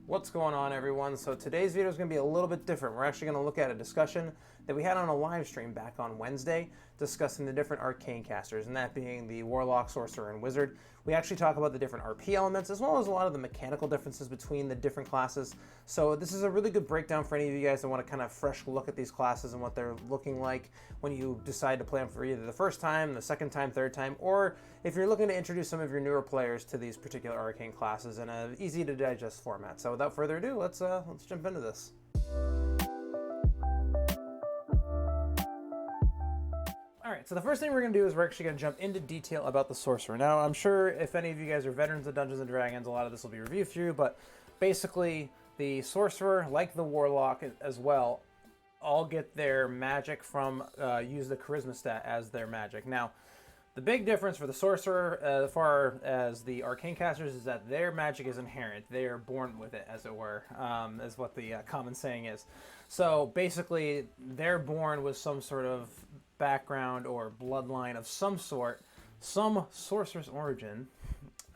What's going on, everyone? So today's video is going to be a little bit different. We're actually going to look at a discussion that we had on a live stream back on Wednesday discussing the different arcane casters, and that being the Warlock, Sorcerer, and Wizard. We actually talk about the different RP elements as well as a lot of the mechanical differences between the different classes. So this is a really good breakdown for any of you guys that want to kind of fresh look at these classes and what they're looking like when you decide to play them for either the first time, the second time, third time, or if you're looking to introduce some of your newer players to these particular arcane classes in an easy to digest format. So without further ado, let's jump into this. Alright, so the first thing we're going to do is we're actually going to jump into detail about the Sorcerer. Now, I'm sure if any of you guys are veterans of Dungeons & Dragons, a lot of this will be reviewed through, but basically the Sorcerer, like the Warlock as well, all get their magic from, use the Charisma stat as their magic. Now, the big difference for the Sorcerer, as far as the Arcane Casters, is that their magic is inherent. They are born with it, as it were, is what the common saying is. So basically, they're born with some sort of background or bloodline of some sort, some Sorcerer's origin,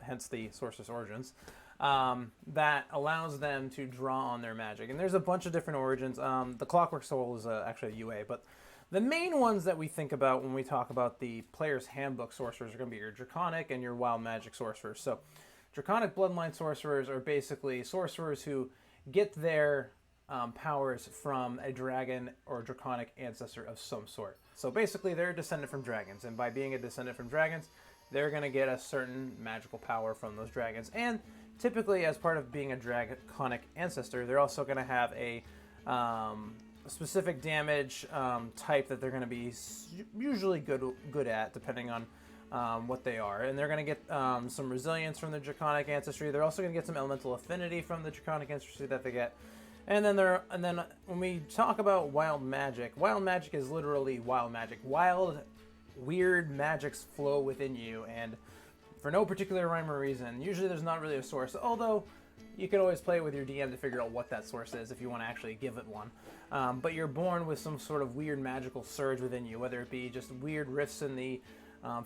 hence the Sorcerer's Origins, that allows them to draw on their magic. And there's a bunch of different origins. The Clockwork Soul is actually a UA, but the main ones that we think about when we talk about the Player's Handbook Sorcerers are going to be your Draconic and your Wild Magic Sorcerers. So Draconic Bloodline Sorcerers are basically sorcerers who get their powers from a dragon or draconic ancestor of some sort. So basically they're a descendant from dragons, and by being a descendant from dragons, they're going to get a certain magical power from those dragons. And typically, as part of being a draconic ancestor, they're also going to have a specific damage type that they're going to be usually good at, depending on what they are. And they're going to get some resilience from the draconic ancestry. They're also going to get some elemental affinity from the draconic ancestry that they get. And then when we talk about wild magic is literally wild magic. Wild, weird magics flow within you, and for no particular rhyme or reason. Usually there's not really a source, although you can always play with your DM to figure out what that source is if you want to actually give it one. But you're born with some sort of weird magical surge within you, whether it be just weird rifts in the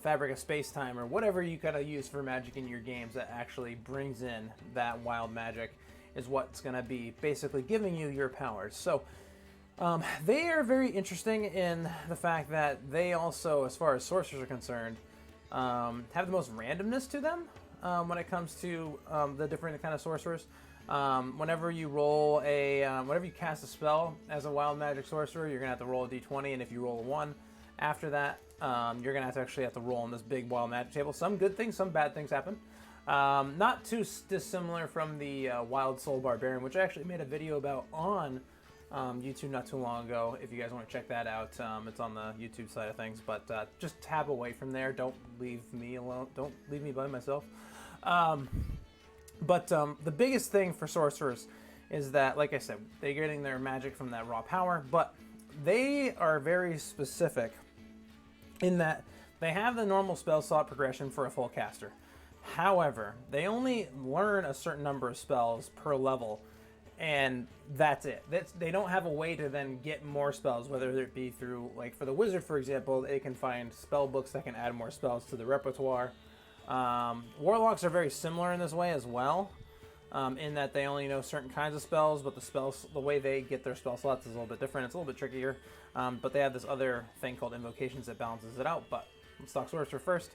fabric of space-time or whatever you gotta use for magic in your games that actually brings in that wild magic is what's going to be basically giving you your powers. So they are very interesting in the fact that they also, as far as sorcerers are concerned, have the most randomness to them when it comes to the different kind of sorcerers. Whenever you roll whenever you cast a spell as a wild magic sorcerer, you're going to have to roll a d20, and if you roll a 1 after that, you're going to actually have to roll on this big wild magic table. Some good things, some bad things happen. Not too dissimilar from the Wild Soul Barbarian, which I actually made a video about on YouTube not too long ago. If you guys want to check that out, it's on the YouTube side of things. But just tab away from there. Don't leave me alone. Don't leave me by myself. But the biggest thing for sorcerers is that, like I said, they're getting their magic from that raw power. But they are very specific in that they have the normal spell slot progression for a full caster. However, they only learn a certain number of spells per level, and that's it. They don't have a way to then get more spells, whether it be through, like for the wizard, for example, they can find spell books that can add more spells to the repertoire. Warlocks are very similar in this way as well, in that they only know certain kinds of spells, but the way they get their spell slots is a little bit different. It's a little bit trickier, but they have this other thing called invocations that balances it out. But let's talk sorcerer first.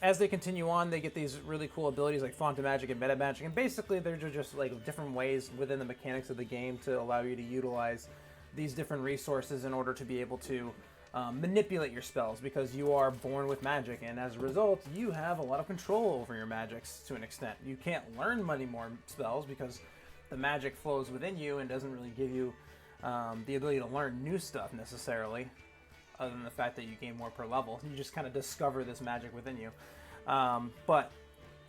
As they continue on, they get these really cool abilities like Font of Magic and Meta Magic, and basically they're just like different ways within the mechanics of the game to allow you to utilize these different resources in order to be able to manipulate your spells, because you are born with magic, and as a result, you have a lot of control over your magics to an extent. You can't learn many more spells because the magic flows within you and doesn't really give you the ability to learn new stuff necessarily, other than the fact that you gain more per level. You just kind of discover this magic within you. But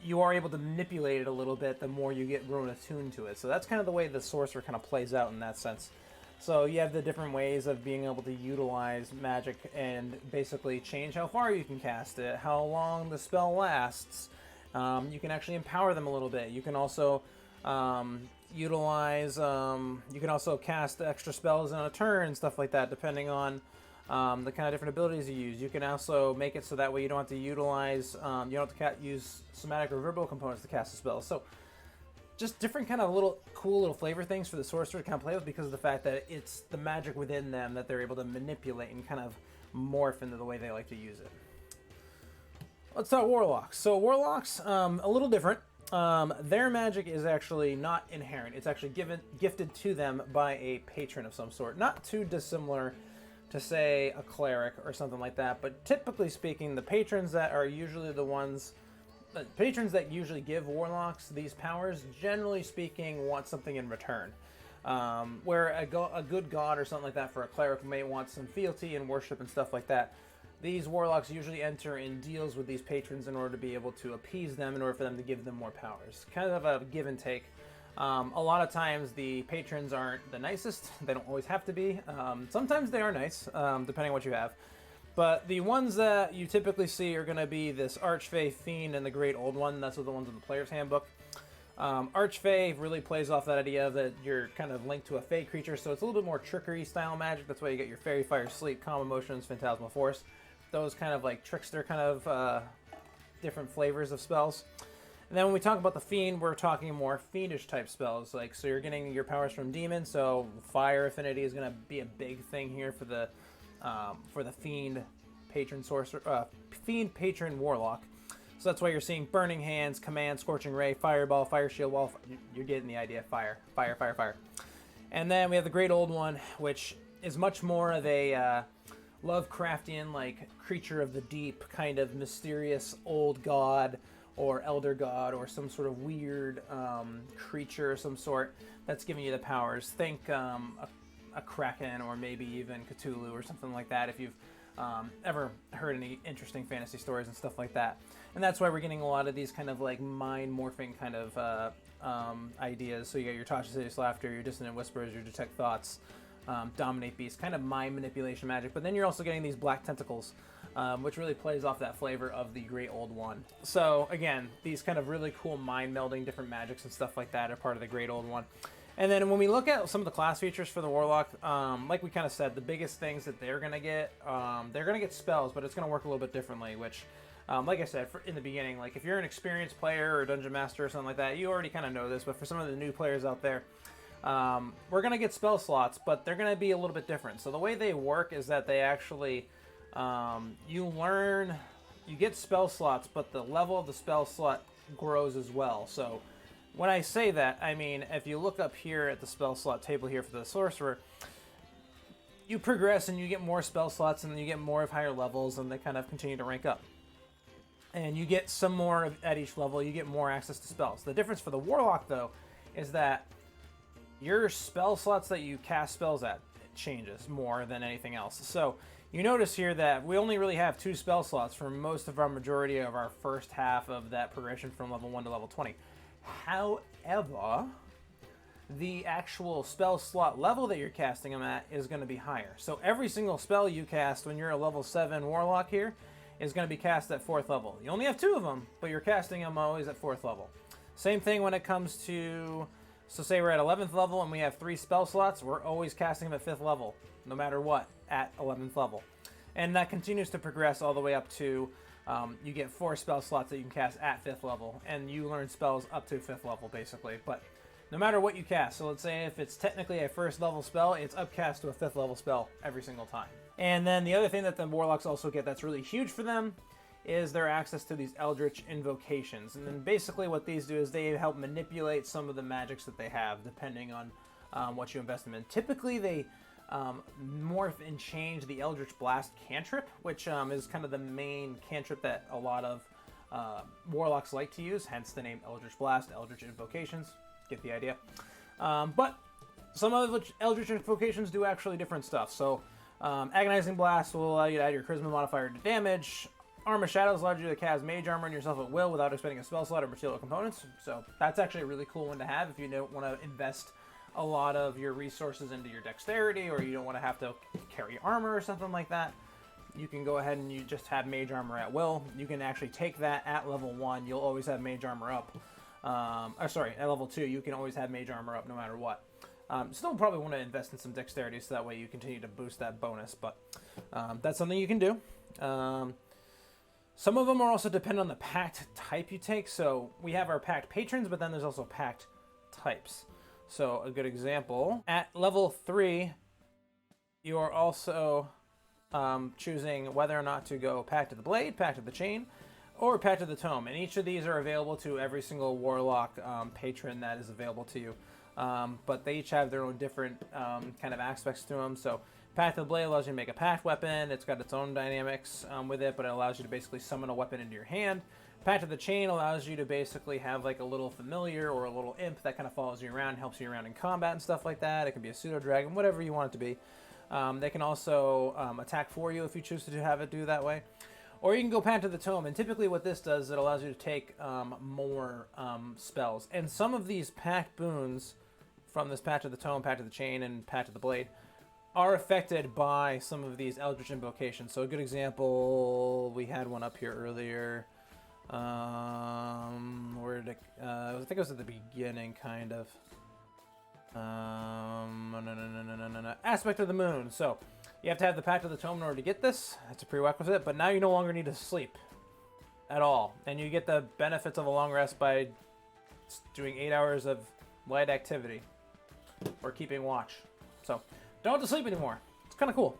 you are able to manipulate it a little bit the more you get grown attuned to it. So that's kind of the way the sorcerer kind of plays out in that sense. So you have the different ways of being able to utilize magic and basically change how far you can cast it, how long the spell lasts. You can actually empower them a little bit. You can also you can also cast extra spells in a turn, stuff like that, depending on the kind of different abilities you use. You can also make it so that way you don't have to utilize, you don't have to use somatic or verbal components to cast a spell. So just different kind of cool little flavor things for the sorcerer to kind of play with because of the fact that it's the magic within them that they're able to manipulate and kind of morph into the way they like to use it. Let's talk warlocks. So warlocks, a little different. Their magic is actually not inherent. It's actually gifted to them by a patron of some sort. Not too dissimilar to, say, a cleric or something like that. But typically speaking, the patrons that are usually the ones... patrons that usually give warlocks these powers, generally speaking, want something in return. Where a good god or something like that for a cleric may want some fealty and worship and stuff like that. These warlocks usually enter in deals with these patrons in order to be able to appease them, in order for them to give them more powers. Kind of a give and take. A lot of times the patrons aren't the nicest. They don't always have to be. Sometimes they are nice, depending on what you have. But the ones that you typically see are going to be this Archfey, Fiend, and the Great Old One. That's the ones in the player's handbook. Archfey really plays off that idea that you're kind of linked to a fey creature, so it's a little bit more trickery style magic. That's why you get your Fairy, Fire, Sleep, Calm Emotions, Phantasmal Force. Those kind of like trickster kind of different flavors of spells. And then when we talk about the Fiend, we're talking more fiendish type spells. Like, so you're getting your powers from demons, so fire affinity is going to be a big thing here for the Fiend patron sorcerer, Fiend patron warlock. So that's why you're seeing Burning Hands, Command, Scorching Ray, Fireball, Fire Shield, Wall. You're getting the idea. Fire, fire, fire, fire. And then we have the Great Old One, which is much more of a Lovecraftian, like, creature of the deep, kind of mysterious old god or elder god or some sort of weird creature of some sort that's giving you the powers. Think a Kraken or maybe even Cthulhu or something like that if you've ever heard any interesting fantasy stories and stuff like that. And that's why we're getting a lot of these kind of like mind morphing kind of ideas. So you got your Tasha Serious Laughter, your Dissonant Whispers, your Detect Thoughts, Dominate Beast, kind of mind manipulation magic. But then you're also getting these Black Tentacles, which really plays off that flavor of the Great Old One. So again, these kind of really cool mind melding different magics and stuff like that are part of the Great Old One. And then when we look at some of the class features for the Warlock, like we kind of said, the biggest things that they're going to get spells, but it's going to work a little bit differently, which, like I said in the beginning, like if you're an experienced player or a Dungeon Master or something like that, you already kind of know this, but for some of the new players out there, we're going to get spell slots, but they're going to be a little bit different. So the way they work is that they actually, you get spell slots, but the level of the spell slot grows as well. So when I say that, I mean, if you look up here at the spell slot table here for the Sorcerer, you progress and you get more spell slots and then you get more of higher levels and they kind of continue to rank up. And you get some more at each level, you get more access to spells. The difference for the Warlock, though, is that your spell slots that you cast spells at changes more than anything else. So you notice here that we only really have 2 spell slots for most of our majority of our first half of that progression from level 1 to level 20. However, the actual spell slot level that you're casting them at is going to be higher. So every single spell you cast when you're a level 7 Warlock here is going to be cast at 4th level. You only have 2 of them, but you're casting them always at 4th level. Same thing when it comes to, so say we're at 11th level and we have 3 spell slots, we're always casting them at 5th level, no matter what, at 11th level. And that continues to progress all the way up to you get 4 spell slots that you can cast at 5th level, and you learn spells up to 5th level, basically. But no matter what you cast, so let's say if it's technically a 1st level spell, it's upcast to a 5th level spell every single time. And then the other thing that the Warlocks also get that's really huge for them is their access to these Eldritch Invocations. And then basically what these do is they help manipulate some of the magics that they have, depending on what you invest them in. Typically, they morph and change the Eldritch Blast cantrip, which is kind of the main cantrip that a lot of Warlocks like to use, hence the name Eldritch Blast, Eldritch Invocations. Get the idea. But some of the Eldritch Invocations do actually different stuff. So Agonizing Blast will allow you to add your Charisma modifier to damage. Arm of Shadows allows you to cast Mage Armor on yourself at will without expending a spell slot or material components. So that's actually a really cool one to have if you don't want to invest a lot of your resources into your dexterity, or you don't want to have to carry armor or something like that. You can go ahead and you just have Mage Armor at will. You can actually take that at level 1. You'll always have Mage Armor up. At level 2, you can always have Mage Armor up no matter what. Still probably want to invest in some dexterity so that way you continue to boost that bonus, but that's something you can do. Some of them are also dependent on the pact type you take. So we have our pact patrons, but then there's also pact types. So a good example, at level 3, you are also choosing whether or not to go Pact of the Blade, Pact of the Chain, or Pact of the Tome. And each of these are available to every single Warlock patron that is available to you. But they each have their own different kind of aspects to them. So Pact of the Blade allows you to make a pact weapon. It's got its own dynamics with it, but it allows you to basically summon a weapon into your hand. Pact of the Chain allows you to basically have like a little familiar or a little imp that kind of follows you around, helps you around in combat and stuff like that. It can be a pseudo-dragon, whatever you want it to be. They can also attack for you if you choose to have it do that way. Or you can go Pact of the Tome, and typically what this does, it allows you to take more spells. And some of these pact boons from this Pact of the Tome, Pact of the Chain, and Pact of the Blade are affected by some of these Eldritch invocations. So a good example, we had one up here earlier. Where did it, I think it was at the beginning, kind of. Aspect of the Moon. So you have to have the Pact of the Tome in order to get this. That's a prerequisite, but now you no longer need to sleep at all. And you get the benefits of a long rest by doing 8 hours of light activity or keeping watch. So don't have to sleep anymore. It's kind of cool.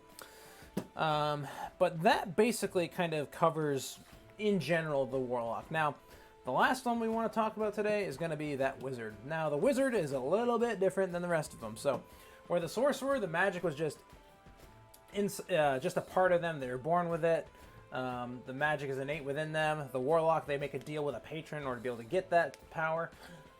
But that basically kind of covers, in general, the Warlock. Now, the last one we want to talk about today is going to be that Wizard. Now, the Wizard is a little bit different than the rest of them. So, where the Sorcerer, the magic was just a part of them. They were born with it. The magic is innate within them. The Warlock, they make a deal with a patron in order to be able to get that power.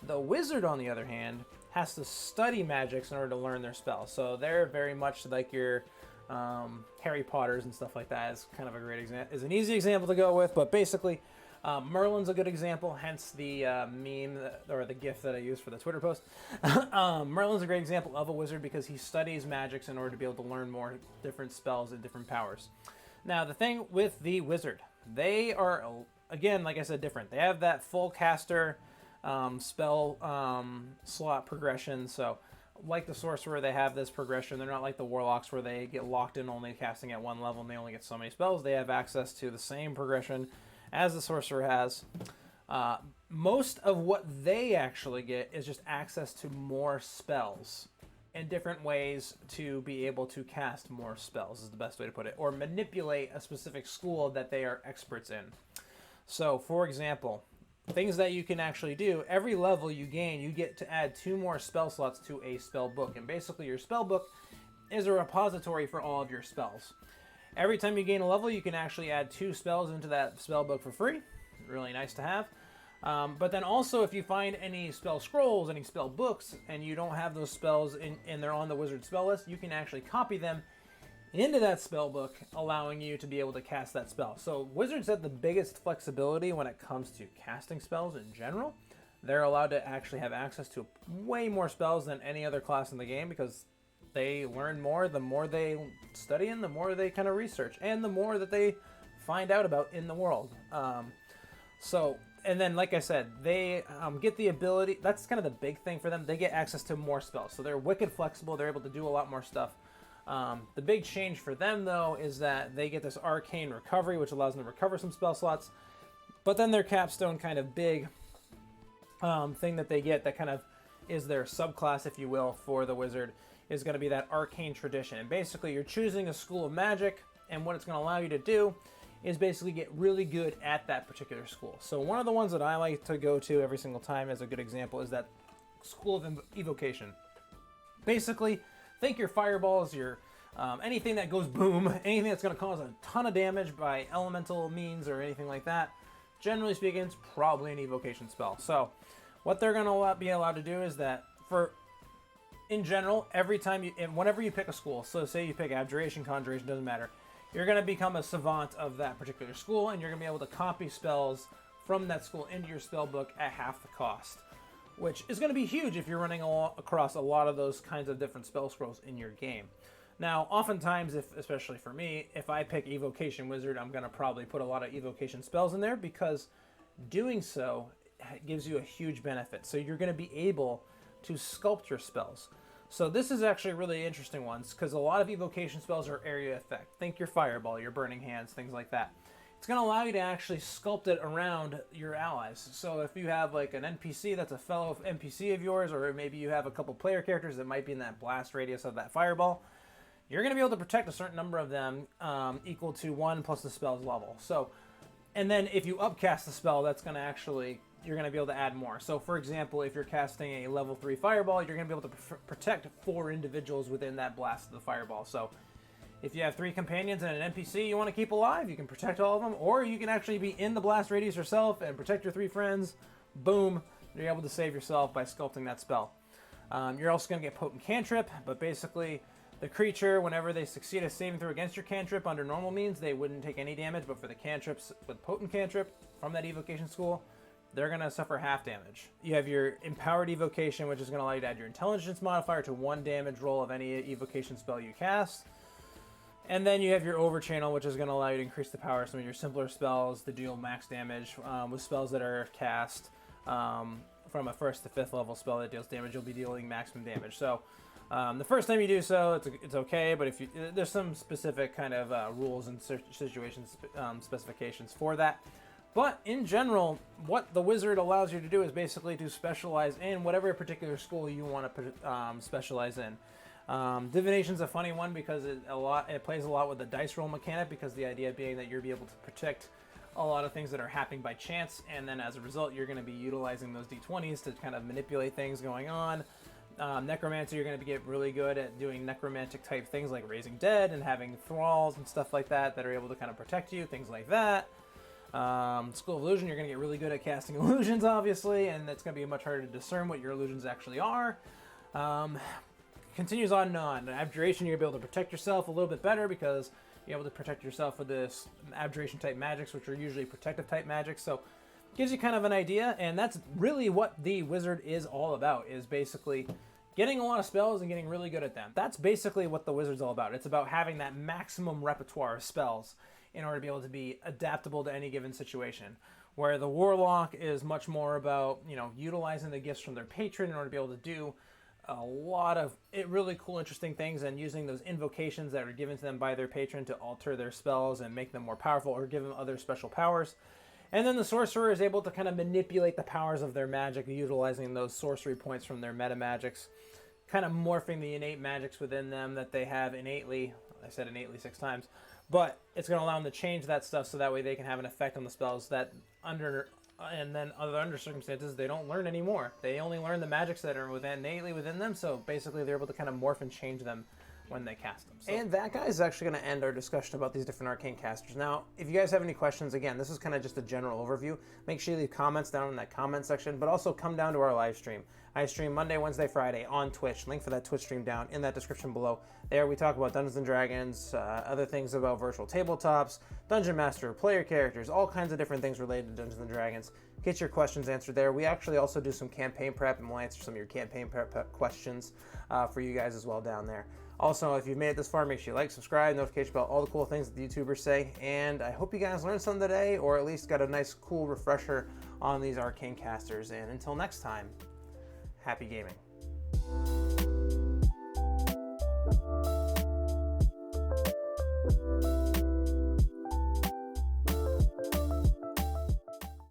The Wizard, on the other hand, has to study magics in order to learn their spells. So they're very much like your Harry Potters and stuff like that. Is kind of a great example. Is an easy example to go with, but basically, Merlin's a good example. Hence the meme or the GIF that I used for the Twitter post. Merlin's a great example of a wizard because he studies magics in order to be able to learn more different spells and different powers. Now, the thing with the Wizard, they are, again, like I said, different. They have that full caster spell slot progression. So, like the Sorcerer, they have this progression. They're not like the Warlocks where they get locked in only casting at one level and they only get so many spells. They have access to the same progression as the Sorcerer has. Most of what they actually get is just access to more spells and different ways to be able to cast more spells is the best way to put it, or manipulate a specific school that they are experts in. So, for example, things that you can actually do, every level you gain, you get to add 2 more spell slots to a spell book. And basically your spell book is a repository for all of your spells. Every time you gain a level, you can actually add 2 spells into that spell book for free. Really nice to have. But then also, if you find any spell scrolls, any spell books, and you don't have those spells and they're on the wizard spell list, you can actually copy them into that spell book, allowing you to be able to cast that spell. So wizards have the biggest flexibility when it comes to casting spells in general. They're allowed to actually have access to way more spells than any other class in the game because they learn more. The more they study and the more they kind of research, and the more that they find out about in the world. And then, like I said, they get the ability, that's kind of the big thing for them, they get access to more spells. So they're wicked flexible, they're able to do a lot more stuff. The big change for them, though, is that they get this arcane recovery, which allows them to recover some spell slots. But then their capstone kind of big thing that they get that kind of is their subclass, if you will, for the wizard, is going to be that arcane tradition. And basically, you're choosing a school of magic, and what it's going to allow you to do is basically get really good at that particular school. So one of the ones that I like to go to every single time as a good example is that School of Evocation. Basically, think your fireballs, your anything that goes boom, anything that's going to cause a ton of damage by elemental means or anything like that. Generally speaking, it's probably an evocation spell. So what they're going to be allowed to do is that in general, whenever you pick a school, so say you pick Abjuration, Conjuration, doesn't matter, you're going to become a savant of that particular school, and you're going to be able to copy spells from that school into your spell book at half the cost, which is going to be huge if you're running across a lot of those kinds of different spell scrolls in your game. Now, oftentimes, especially for me, if I pick Evocation Wizard, I'm going to probably put a lot of Evocation spells in there because doing so gives you a huge benefit. So you're going to be able to sculpt your spells. So this is actually really interesting ones because a lot of evocation spells are area effect. Think your fireball, your burning hands, things like that. it's going to allow you to actually sculpt it around your allies. So if you have like an NPC that's a fellow NPC of yours, or maybe you have a couple player characters that might be in that blast radius of that fireball, you're going to be able to protect a certain number of them equal to 1 plus the spell's level. So, and then if you upcast the spell, that's going to actually, you're going to be able to add more. So for example, if you're casting a level 3 fireball, you're going to be able to protect 4 individuals within that blast of the fireball. So if you have 3 companions and an NPC you want to keep alive, you can protect all of them, or you can actually be in the blast radius yourself and protect your 3 friends. Boom, you're able to save yourself by sculpting that spell. You're also going to get potent cantrip, but basically the creature, whenever they succeed a saving throw against your cantrip under normal means, they wouldn't take any damage, but for the cantrips with potent cantrip from that evocation school, they're going to suffer half damage. You have your empowered evocation, which is going to allow you to add your intelligence modifier to 1 damage roll of any evocation spell you cast. And then you have your overchannel, which is going to allow you to increase the power of some of your simpler spells to deal max damage with spells that are cast from a 1st to 5th level spell that deals damage. You'll be dealing maximum damage. So the first time you do so, it's okay, but if you, there's some specific kind of rules and situations specifications for that. But in general, what the wizard allows you to do is basically to specialize in whatever particular school you want to specialize in. Divination's a funny one because it plays a lot with the dice roll mechanic, because the idea being that you'll be able to protect a lot of things that are happening by chance, and then as a result you're going to be utilizing those d20s to kind of manipulate things going on. Necromancer, you're going to get really good at doing necromantic type things like raising dead and having thralls and stuff like that that are able to kind of protect you, things like that. School of Illusion, you're going to get really good at casting illusions, obviously, and it's going to be much harder to discern what your illusions actually are. Continues on and on. Abjuration, you're going to be able to protect yourself a little bit better because you're able to protect yourself with this abjuration type magics, which are usually protective type magics. So gives you kind of an idea, and that's really what the wizard is all about, is basically getting a lot of spells and getting really good at them. That's basically what the wizard's all about. It's about having that maximum repertoire of spells in order to be able to be adaptable to any given situation. Where the warlock is much more about, you know, utilizing the gifts from their patron in order to be able to do a lot of really cool, interesting things, and using those invocations that are given to them by their patron to alter their spells and make them more powerful or give them other special powers. And then the sorcerer is able to kind of manipulate the powers of their magic, utilizing those sorcery points from their meta magics, kind of morphing the innate magics within them that they have innately. I said innately 6 times, but it's going to allow them to change that stuff so that way they can have an effect on the spells that under circumstances they don't learn anymore. They only learn the magics that are innately within them, so basically they're able to kind of morph and change them when they cast them. So. And that, guys, is actually going to end our discussion about these different arcane casters. Now, if you guys have any questions, again, this is kind of just a general overview. Make sure you leave comments down in that comment section, but also come down to our live stream. I stream Monday, Wednesday, Friday on Twitch. Link for that Twitch stream down in that description below. There we talk about Dungeons & Dragons, other things about virtual tabletops, Dungeon Master, player characters, all kinds of different things related to Dungeons & Dragons. Get your questions answered there. We actually also do some campaign prep, and we'll answer some of your campaign prep questions for you guys as well down there. Also, if you've made it this far, make sure you like, subscribe, notification bell, all the cool things that the YouTubers say. And I hope you guys learned something today, or at least got a nice, cool refresher on these arcane casters. And until next time, happy gaming.